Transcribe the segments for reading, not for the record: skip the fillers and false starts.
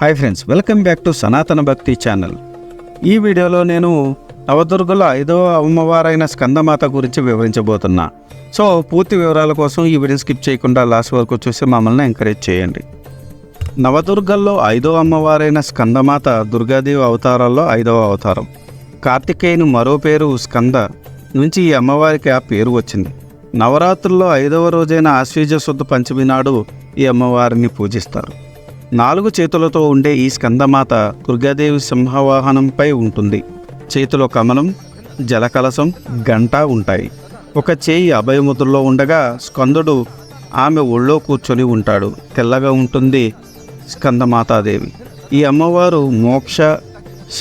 Hi friends, welcome back to సనాతన భక్తి channel. ఈ వీడియోలో నేను నవదుర్గలో 5వ అమ్మవారైన స్కందమాత గురించి వివరించబోతున్నా. సో పూర్తి వివరాల కోసం ఈ వీడియో స్కిప్ చేయకుండా లాస్ట్ వరకు చూసి మమ్మల్ని ఎంకరేజ్ చేయండి. నవదుర్గల్లో 5వ అమ్మవారైన స్కందమాత దుర్గాదేవి అవతారాల్లో 5వ అవతారం. కార్తికేయుని మరో పేరు స్కంద నుంచి ఈ అమ్మవారికి ఆ పేరు వచ్చింది. నవరాత్రుల్లో 5వ రోజైన ఆశ్వీజ శుద్ధ పంచమి నాడు ఈ అమ్మవారిని పూజిస్తారు. 4 చేతులతో ఉండే ఈ స్కందమాత దుర్గాదేవి సింహవాహనంపై ఉంటుంది. చేతిలో కమలం, జలకలశం, గంట ఉంటాయి. ఒక చేయి అభయముద్రలో ఉండగా స్కందుడు ఆమె ఒళ్ళో కూర్చొని ఉంటాడు. తెల్లగా ఉంటుంది స్కందమాతాదేవి. ఈ అమ్మవారు మోక్ష,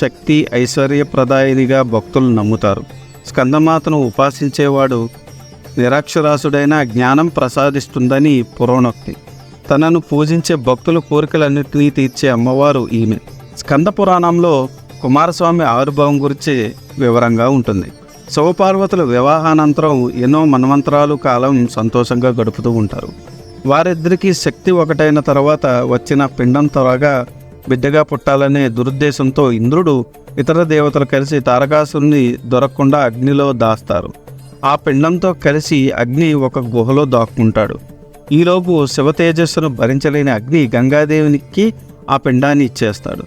శక్తి, ఐశ్వర్యప్రదాయినిగా భక్తులు నమ్ముతారు. స్కందమాతను ఉపాసించేవాడు నిరక్షరాసుడైన జ్ఞానం ప్రసాదిస్తుందని పురాణోక్తి. తనను పూజించే భక్తుల కోరికలన్నింటినీ తీర్చే అమ్మవారు ఈమె. స్కంద పురాణంలో కుమారస్వామి ఆవిర్భావం గురించి వివరంగా ఉంటుంది. శివపార్వతుల వివాహానంతరం ఎన్నో మన్వంతరాలు కాలం సంతోషంగా గడుపుతూ ఉంటారు. వారిద్దరికీ శక్తి ఒకటైన తర్వాత వచ్చిన పిండం త్వరగా బిడ్డగా పుట్టాలనే దురుద్దేశంతో ఇంద్రుడు ఇతర దేవతలు కలిసి తారకాసురుని దొరకకుండా అగ్నిలో దాస్తారు. ఆ పిండంతో కలిసి అగ్ని ఒక గుహలో దాక్కుంటాడు. ఈలోపు శివ తేజస్సును భరించలేని అగ్ని గంగాదేవికి ఆ పిండాన్ని ఇచ్చేస్తాడు.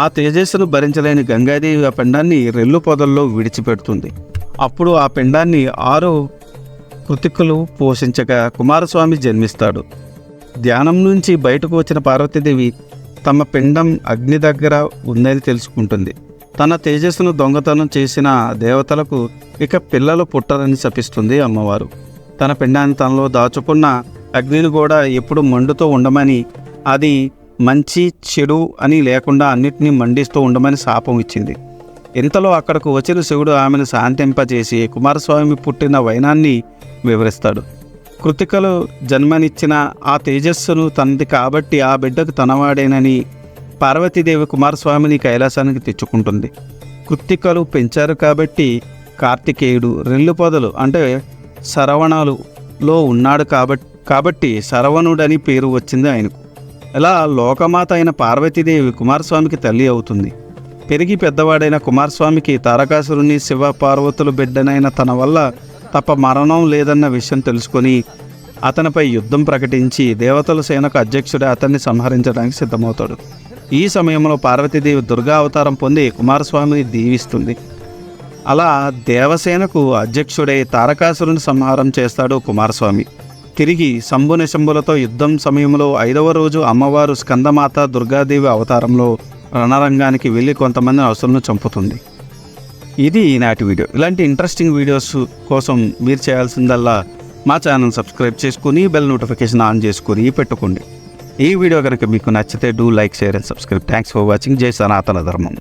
ఆ తేజస్సును భరించలేని గంగాదేవి ఆ పిండాన్ని రెల్లు పొదల్లో విడిచిపెడుతుంది. అప్పుడు ఆ పిండాన్ని 6 కృతికలు పోషించగా కుమారస్వామి జన్మిస్తాడు. ధ్యానం నుంచి బయటకు వచ్చిన పార్వతీదేవి తమ పిండం అగ్ని దగ్గర ఉందని తెలుసుకుంటుంది. తన తేజస్సును దొంగతనం చేసిన దేవతలకు ఇక పిల్లలు పుట్టరని శపిస్తుంది అమ్మవారు. తన పిండాన్ని తనలో దాచుకున్న అగ్నిని కూడా ఎప్పుడు మండుతూ ఉండమని, అది మంచి చెడు అని లేకుండా అన్నిటినీ మండిస్తూ ఉండమని శాపం ఇచ్చింది. ఇంతలో అక్కడకు వచ్చిన శివుడు ఆమెను శాంతింపజేసి కుమారస్వామి పుట్టిన వైనాన్ని వివరిస్తాడు. కృతికలు జన్మనిచ్చిన ఆ తేజస్సును తనది కాబట్టి ఆ బిడ్డకు తనవాడేనని పార్వతీదేవి కుమారస్వామిని కైలాసానికి తెచ్చుకుంటుంది. కృతికలు పెంచారు కాబట్టి కార్తికేయుడు రెల్లు పొదలు అంటే శరవణాలులో ఉన్నాడు కాబట్టి శరవణుడని పేరు వచ్చింది ఆయనకు. ఇలా లోకమాత అయిన పార్వతీదేవి కుమారస్వామికి తల్లి అవుతుంది. పెరిగి పెద్దవాడైన కుమారస్వామికి తారకాసురుని శివ పార్వతుల బిడ్డనైన తన వల్ల తప్ప మరణం లేదన్న విషయం తెలుసుకొని అతనిపై యుద్ధం ప్రకటించి దేవతల సేనకు అధ్యక్షుడే అతన్ని సంహరించడానికి సిద్ధమవుతాడు. ఈ సమయంలో పార్వతీదేవి దుర్గా అవతారం పొంది కుమారస్వామిని దీవిస్తుంది. అలా దేవసేనకు అధ్యక్షుడై తారకాసురుని సంహారం చేస్తాడు కుమారస్వామి. తిరిగి శంభునిశంభులతో యుద్ధం సమయంలో 5వ రోజు అమ్మవారు స్కందమాత దుర్గాదేవి అవతారంలో రణరంగానికి వెళ్ళి కొంతమంది అసురులను చంపుతుంది. ఇది ఈనాటి వీడియో. ఇలాంటి ఇంట్రెస్టింగ్ వీడియోస్ కోసం మీరు చేయాల్సిందల్లా మా ఛానల్ సబ్స్క్రైబ్ చేసుకుని బెల్ నోటిఫికేషన్ ఆన్ చేసుకుని పెట్టుకోండి. ఈ వీడియో కనుక మీకు నచ్చితే do like, share and subscribe. Thanks for watching. జై సనాతన ధర్మం.